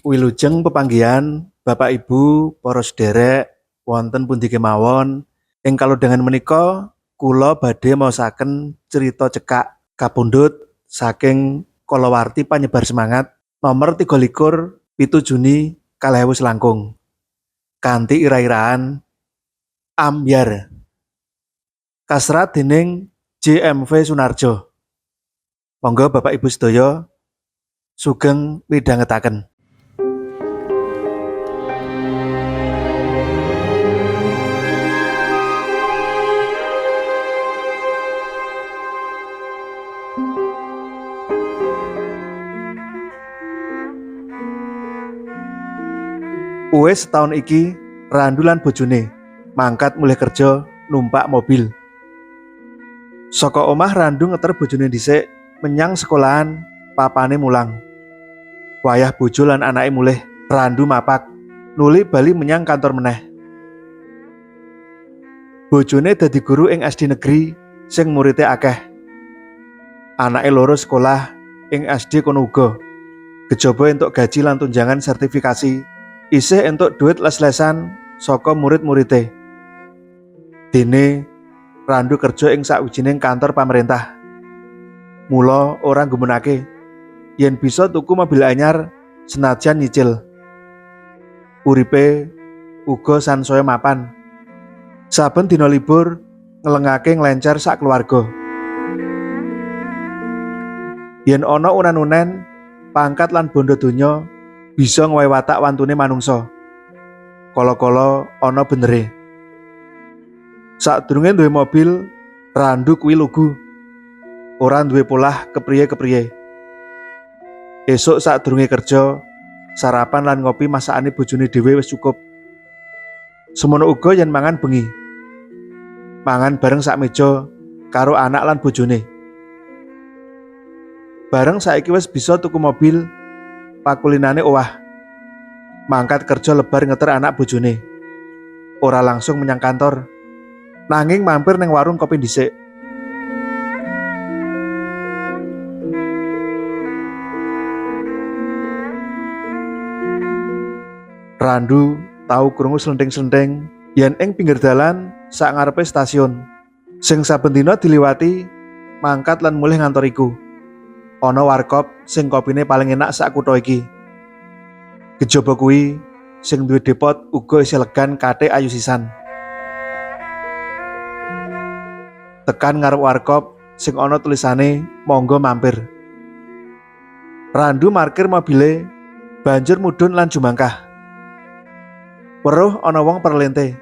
Wilujeng pepanggihan Bapak Ibu para sedherek wonten pundi kemawon. Ing kalodhangan menika kula badhe maosaken cerita cekak kapundhut saking kalawarti panyebar semangat nomor 23 7 Juni 2000 langkung kanthi ira-iraan Ambyar kasrat dening JMV Sunarjo. Monggo Bapak Ibu sedaya sugeng midhangetaken. Wis setahun iki Randu lan bojone mangkat mulih kerja numpak mobil. Saka omah Randu ngeter bojone dhisik menyang sekolahan papane mulang. Wayah bojo lan anake mulih, Randu mapak nuli bali menyang kantor meneh. Bojone dadi guru ing SD negeri sing muridé akeh. Anake loro sekolah ing SD kono uga. Kejaba entuk gaji lan tunjangan sertifikasi, isih entuk duit les-lesan saka murid-muride. Dene Randu kerja ing sawijining kantor pamerintah. Mula ora nggumunake yen bisa tuku mobil anyar senajan nyicil. Uripe uga sansaya mapan. Saben dina libur ngelengake nglencer sak keluarga. Yen ana unen-unen pangkat lan bondo donya bisa ngwehi watak wantune manungsa. Kala-kala ana benere. Sadurunge duwe mobil, Randu kuwi lugu. Ora duwe polah kepriye-kepriye. Esuk sadurunge kerja, sarapan lan ngopi masakane bojone dhewe wis cukup. Semono uga yen mangan bengi. Mangan bareng sak meja karo anak lan bojone. Bareng saiki wis bisa tuku mobil, pakulinane owah. Mangkat kerja lebar ngeter anak bojone. Ora langsung menyang kantor, nanging mampir ning warung kopi dhisik. Randu tau krungu slenting-slenting yen ing pinggir dalan sak ngarepe stasiun sing saben dina diliwati mangkat lan mulih ngantor iku. Ana warkop sing kopine paling enak sak kutha iki. Kejaba kuwi sing duwe depot uga isih legan kathik ayu sisan. Tekan ngarep warkop sing ana tulisane monggo mampir. Randu parkir mobile banjur mudhun lan jumangkah. Weruh ana wong perlente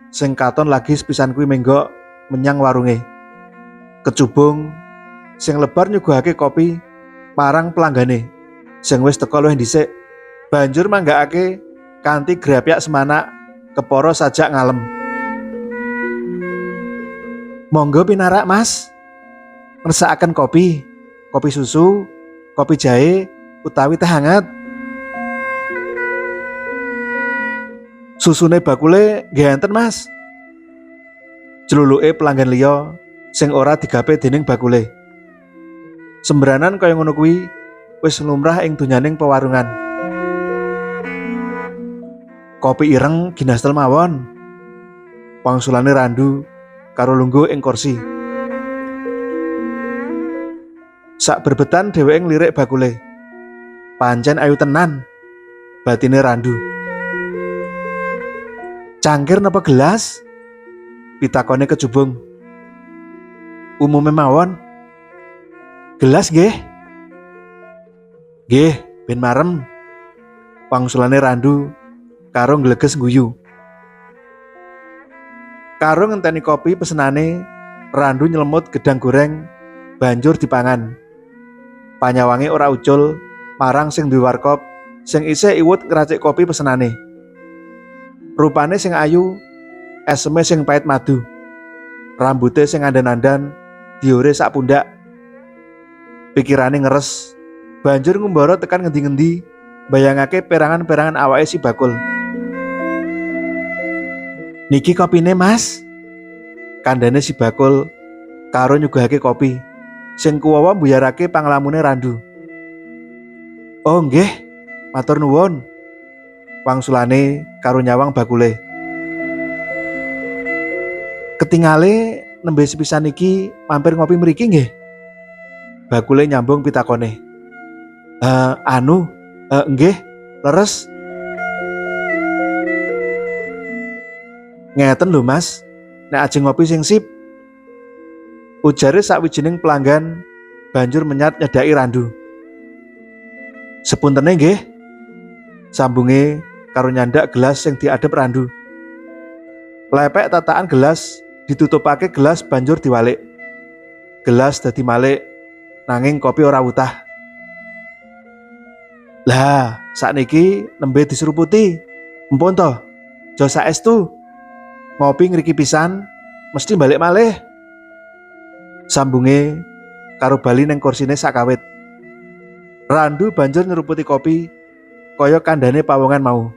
sing katon lagi sepisan kuwi menggok menyang warunge. Kecubung sing lebar nyuguhake kopi marang pelanggane sing wis teka luwih dhisik, banjur manggakake kanthi grapyak semanak kepara sajak ngalem. Monggo pinarak Mas, ngersakaken kopi susu, kopi jahe, utawi teh hangat. Susune bakule nggih enten Mas. Jluluke pelanggan liya sing ora digape dening bakule. Sembranan kaya ngono kuwi wis lumrah ing donyaning pewarungan. Kopi ireng ginastel mawon. Wangsulane Randu karo lungguh ing kursi. Sak berbetan dheweke nglirik bakule. Pancen ayu tenan, batine Randu. Cangkir napa gelas? Pitakone kecubung. Umume mawon. Gelas nggih. Nggih, ben marem. Wangsulane Randu karo ngleges guyu. Karo ngenteni kopi pesenane, Randu nyelemut gedang goreng banjur dipangan. Panyawange ora ucul marang sing duwe warkop sing isih iwut ngracik kopi pesenane. Rupane sing ayu, eseme sing pait madu. Rambute sing andan-andan diore sak pundak. Pikirane ngeres, banjur ngumbara tekan ngendi-ngendi bayangake perangan-perangan awake si bakul. Niki kopine Mas, kandhane si bakul karo nyuguhake kopi sing kuwawa mbuyarake panglamune Randu. Oh nggih, Matur nuwun, wangsulane karo nyawang bakule. Ketingale nembe sepisan iki mampir ngopi mriki nggih? Bakule nyambung pitakone. Nggih, leres. Ngeten lho Mas, nek ajeng ngopi sing sip. Ujare sakwijining pelanggan banjur menyat nyedaki Randu. Sepuntene nggih, sambunge karo nyandak gelas sing diadhep Randu. Lepek tatakan gelas ditutupake gelas banjur diwalik. Gelas dadi malik nanging kopi ora wutah. Lah, sakniki nembe diseruputi. Mpun to, aja saestu. Ngopi ngriki pisan mesti balik malih. Sambunge karo bali ning kursine sakawit. Randu banjur nyeruputi kopi kaya kandhane pawongan mau.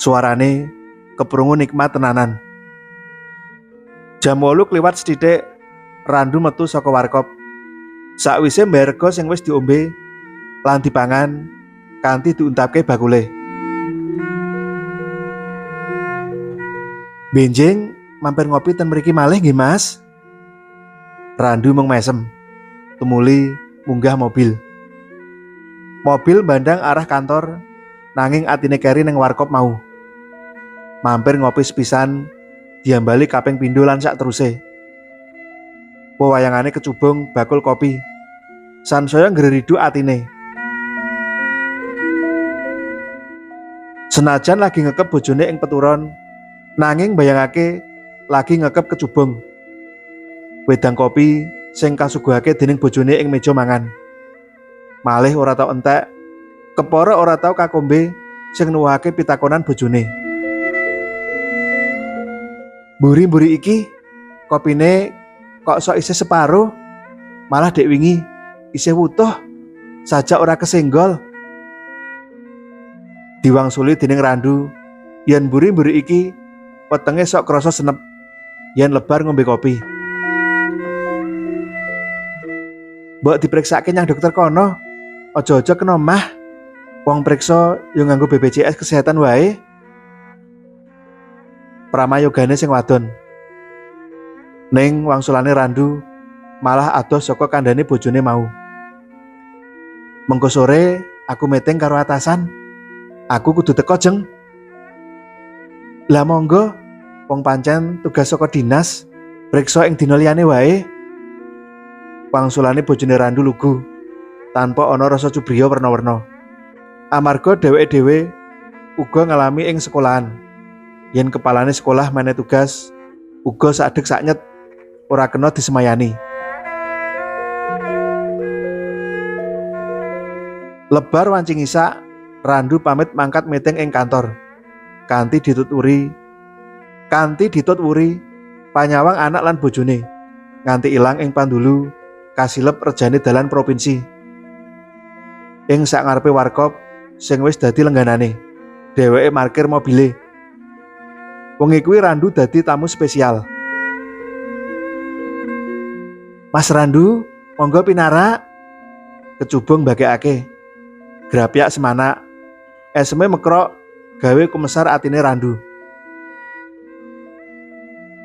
Suarane keprungu nikmat tenanan. Jam 8 kliwat sithithik Randu metu saka warkop. Sakwise mbayar rega sing wis diombe lan dipangan kanthi diuntapke bakule. Benjing mampir ngopi ten mriki malih nggih Mas. Randu mung mesem. Tumuli munggah mobil. Mobil bandang arah kantor nanging atine keri ning warkop mau. Mampir ngopi sepisan diambali kaping pindho lan sak teruse. Wewayangane kecubung bakul kopi. Sansaya ngreridu atine. Senajan lagi ngekep bojone ing peturon, nanging bayangake lagi ngekep kecubung. Wedang kopi sing kasuguhake dening bojone ing meja mangan. Malih ora tau entek, kepara ora tau kakombe sing nuwuhake pitakonan bojone. Mburi-mburi iki kopine kok sok isih separo, malah dek wingi isih wutuh sajak ora kesenggol. Diwangsuli dening Randu yen mburi-mburi iki wetenge sok krasa senep yen lebar ngombe kopi. Mbok dipriksake nyang dokter kono, aja-aja kena mah. Wong priksa yo nganggo BPJS kesehatan wae. Pramayogane sing wadon. Ning wangsulane Randu malah adoh saka kandhane bojone mau. Mengko sore aku meeting karo atasan. Aku kudu teko jeng. Lah monggo, wong pancen tugas saka dinas, priksa ing dina liyane wae. Wangsulane bojone Randu lugu tanpa ana rasa cubriya werna-werna. Amarga dheweke dhewe uga ngalami ing sekolahan. Yen kepalane sekolah meneh tugas, uga sadek saknyet ora kena disemayani. Lebar wancing isak, Randu pamit mangkat meeting ing kantor. Kanthi ditutwuri panyawang anak lan bojone. Nganti ilang ing pandulu kasilep rejane dalan provinsi. Ing sakangarepe warkop sing wis dadi lengganane, dheweke parkir mobile. Wengi kuwi Randu dadi tamu spesial. Mas Randu, monggo pinarak. Kecubung bagekake. Grapyak semanak. Eseme mekrok gawe kumesar atine Randu.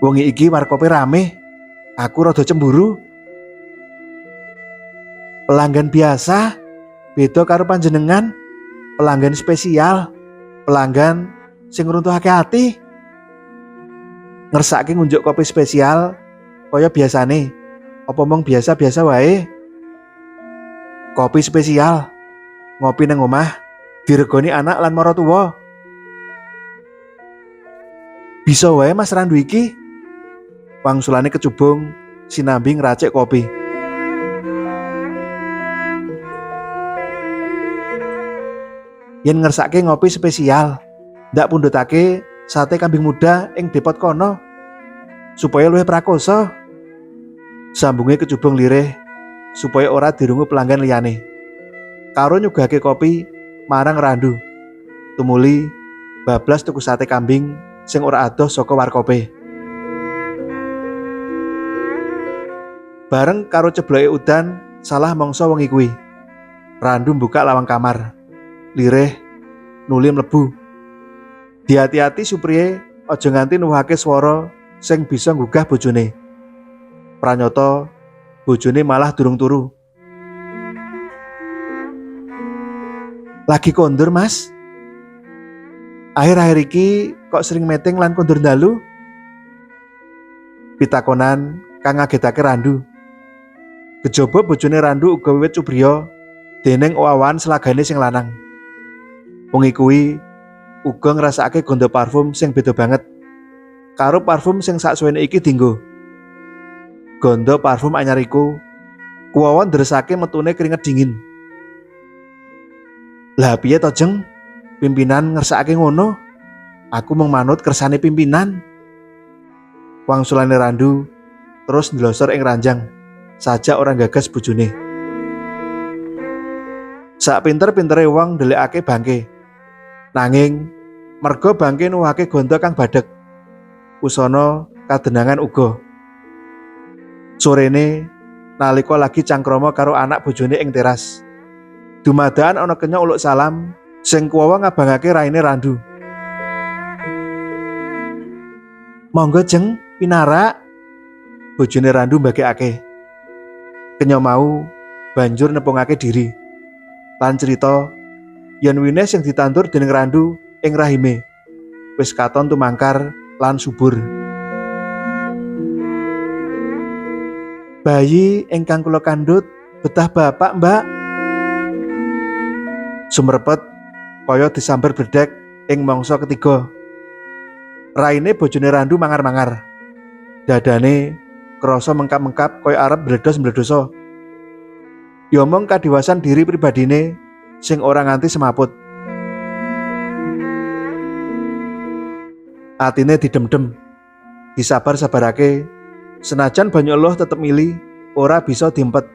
Wengi iki warkope rame. Aku rada cemburu. Pelanggan biasa beda karo panjenengan. Pelanggan spesial. Pelanggan sing ngruntuhake ati. Ngersake ngunjuk kopi spesial kaya biasane. Apa mong biasa-biasa wae? Kopi spesial. Ngopi nang omah diregoni anak lan maratuwa. Bisa wae Mas Randu iki. Wangsulane kecubung sinambi ngracik kopi. Yen ngersake ngopi spesial, ndak pundhutake sate kambing muda ing depot kono supaya luwih prakoso. Sambunge kecubung lirih supaya ora dirungu pelanggan liyane. Karo nyugahke kopi marang Randu. Tumuli bablas tuku sate kambing sing ora adoh saka warkope. Bareng karo cebloke udan salah mangsa wengi kuwi. Randu buka lawang kamar. Lirih nuli mlebu. Diati-ati Supriye aja nganti nuwuhake swara sing bisa nggugah bojone. Pranyata bojone malah durung turu. Lagi kondur, Mas? Akhir-akhir iki kok sering meting lan kondur dalu? Pitakonan kang ngagetake Randu. Kejaba bojone Randu uga wiwit cubriya dening owahan selagane sing lanang. Wengi kuwi uga ngrasakake gondo parfum sing beda banget karo parfum sing saksuwene iki dienggo. Gondo parfum anyar iku kuwawan ndresake metune keringet dingin. Lah piye to, Jeng? Pimpinan ngersakake ngono? Aku mung manut kersane pimpinan. Wangsulane Randu terus ndelosor ing ranjang, sajak ora gagas bojone. Sak pinter-pintere wong ndelikake bangke. Nanging merga bangke nuwuhake gondo kang badhek. Usana kadenangan uga. Sorene nalika lagi cangkrama karo anak bojone ing teras. Dumadakan ana kenya uluk salam sing kuwawa ngabangake raine Randu. Monggo, Jeng, pinarak. Bojone Randu mbagekake. Kenya mau banjur nepungake diri lan cerita yen wine sing ditandur dening Randu ing rahime wis katon tumangkar lan subur. Bayi ingkang kula kandhut betah bapak, Mbak. Sumrepet kaya disambar bledek ing mangsa ketiga. Raine bojone Randu mangar-mangar. Dadane krasa mengkap-mengkap kaya arep mbledos-mbledosa. Ya mung kadiwasan diri pribadine sing ora nganti semaput. Atine didem-dem, disabar-sabarake, senajan banyu eluh tetep mili, ora bisa diempet.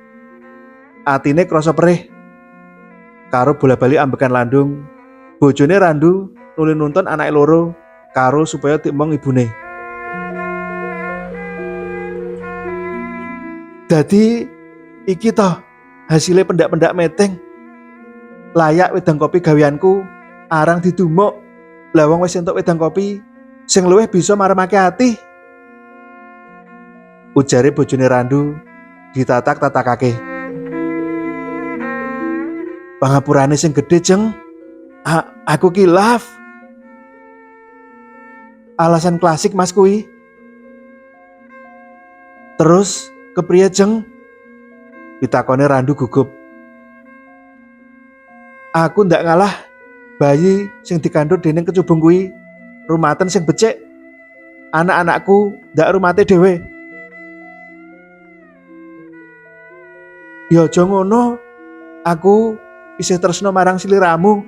Atine krasa perih. Karo bola-bali ambekan landung, bojone Randu nuli nuntun anake loro karo supaya timbang ibune. Dadi iki toh hasilé pendak-pendak meting. Layak wedang kopi gaweanku arang didumuk. Lah wong wis entuk wedang kopi sing luwih bisa maremake ati. Ujare bojone Randu ditatak-tatakake. Pangapurane sing gedhe, Jeng. Aku kilaf. Alasan klasik, Mas, kuwi. Terus kepriye, Jeng? Pitakone Randu gugup. Aku ndak ngalah. Bayi sing dikandhut dening kecubung kuwi rumaten sing becik. Anak-anakku ndak rumate dhewe. Ya aja ngono. Aku isih tresno marang sliramu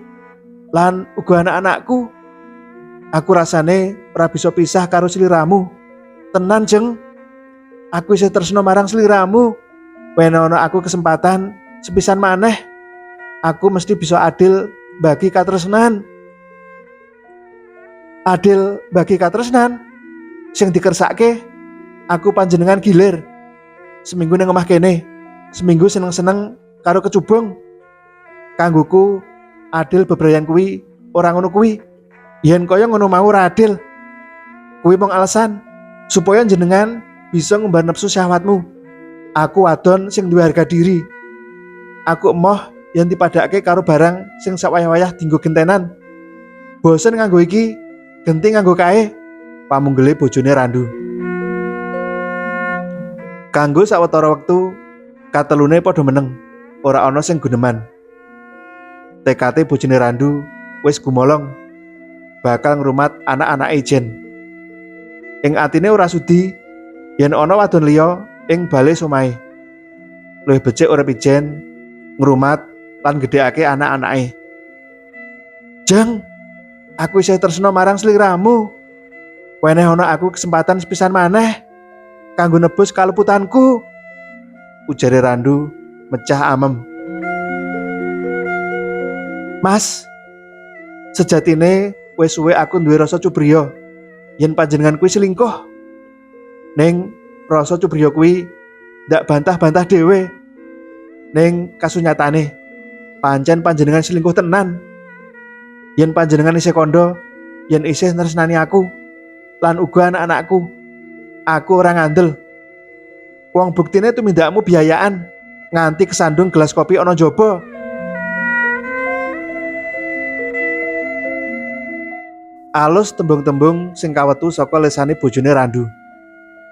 lan uga anak-anakku. Aku rasane ora bisa pisah karo sliramu. Tenan, Jeng. Aku isih tresno marang sliramu. Wen ana aku kesempatan sepisan maneh, aku mesti bisa adil bagi katresnan. Adil bagi katresnan sing dikersake aku panjenengan gilir. Seminggu ning omah kene, seminggu seneng-seneng karo kecubung. Kanggoku adil bebrayan kuwi ora ngono kuwi. Yen kaya ngono mau ora adil. Kuwi mung alasan supaya jenengan bisa ngumbar nafsu syahwatmu. Aku wadon sing duwe harga diri. Aku emoh yen dipadhake karo barang sing sakwayah-wayah dienggo gentenan. Bosen nganggo iki, genti nganggo kae. Pamunggele bojone Randu. Kanggo sawetara wektu katelune padha meneng, ora ana sing guneman. Tekate bojone Randu wis gumolong bakal ngrumat anak-anake Ijen. Ing atine ora sudi yen ana wadon liya ing bale omahe. Luwih becik urip Ijen ngrumat lan gedhekake anak-anake. Jeng, aku isih tresno marang sliramu. Weneh ana aku kesempatan sepisan maneh kanggo nebus kaleputanku. Ujare Randu mecah amem. Mas, sejatine wis suwe aku duwe rasa cubriya yen panjenengan kuwi selingkuh. Ning rasa Cubriya kuwi ndak bantah-bantah dhewe. Ning kasunyatane pancen panjenengan selingkuh tenan. Yen panjenengan isih kandha, yen isih tresnani aku lan uga anak-anakku, aku ora ngandel. Wong buktine tumindakmu biayaan nganti kesandung gelas kopi ana njaba. Alus tembung-tembung sing kawetu saka lesane bojone Randu.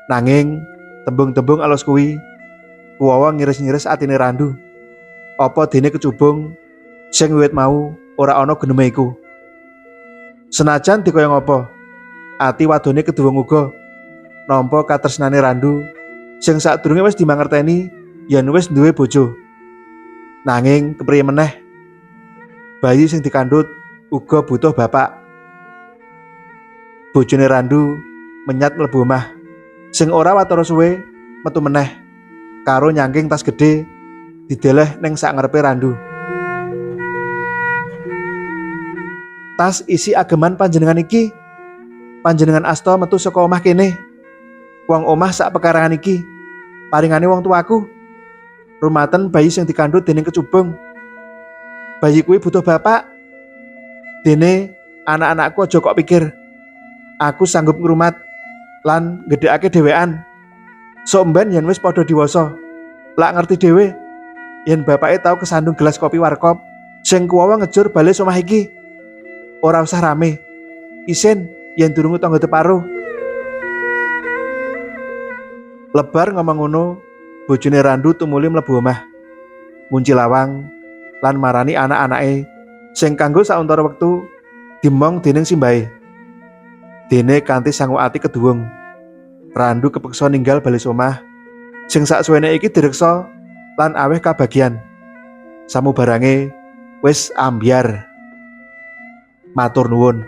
Nanging tembung-tembung alus kuwi kuwawa ngiris-ngiris atine Randu. Apa dene kecubung sing wiwit mau ora ana geneme iku. Senajan dikaya ngapa, ati wadone keduwung uga nampa katresnane Randu sing sadurunge wis dimangerteni yen wis duwe bojo. Nanging kepriye meneh, bayi sing dikandhut uga butuh bapak. Bojone Randu menyat mlebu omah, sing ora watara suwe metu meneh karo nyangking tas gedhe dideleh ning sak ngarepe Randu. Tas isi ageman panjenengan iki. Panjenengan asta metu saka omah kene. Wong omah sak pekarangan iki paringane wong tuaku. Rumaten bayi sing dikandhut dening kecubung. Bayi kuwi butuh bapak. Dene anak-anakku aja kok pikir aku sanggup ngrumat lan gedhekake dhewean. Sok mben yen wis padha diwasa, lak ngerti dhewe yen bapake tau kesandung gelas kopi warkop sing kuwawa ngejur bali omah iki. Ora usah rame, isin yen durung tangga teparo. Lebar ngomong ngono, bojone Randu tumuli mlebu omah, ngunci lawang lan marani anak-anake sing kanggo sauntara wektu dimong dening simbahe. Dene kanthi sangu ati keduwung, Randu kepeksa ninggal bali omah sing saksuwene iki direksa lan aweh kabagian. Samubarange wis ambyar. Matur nuwun.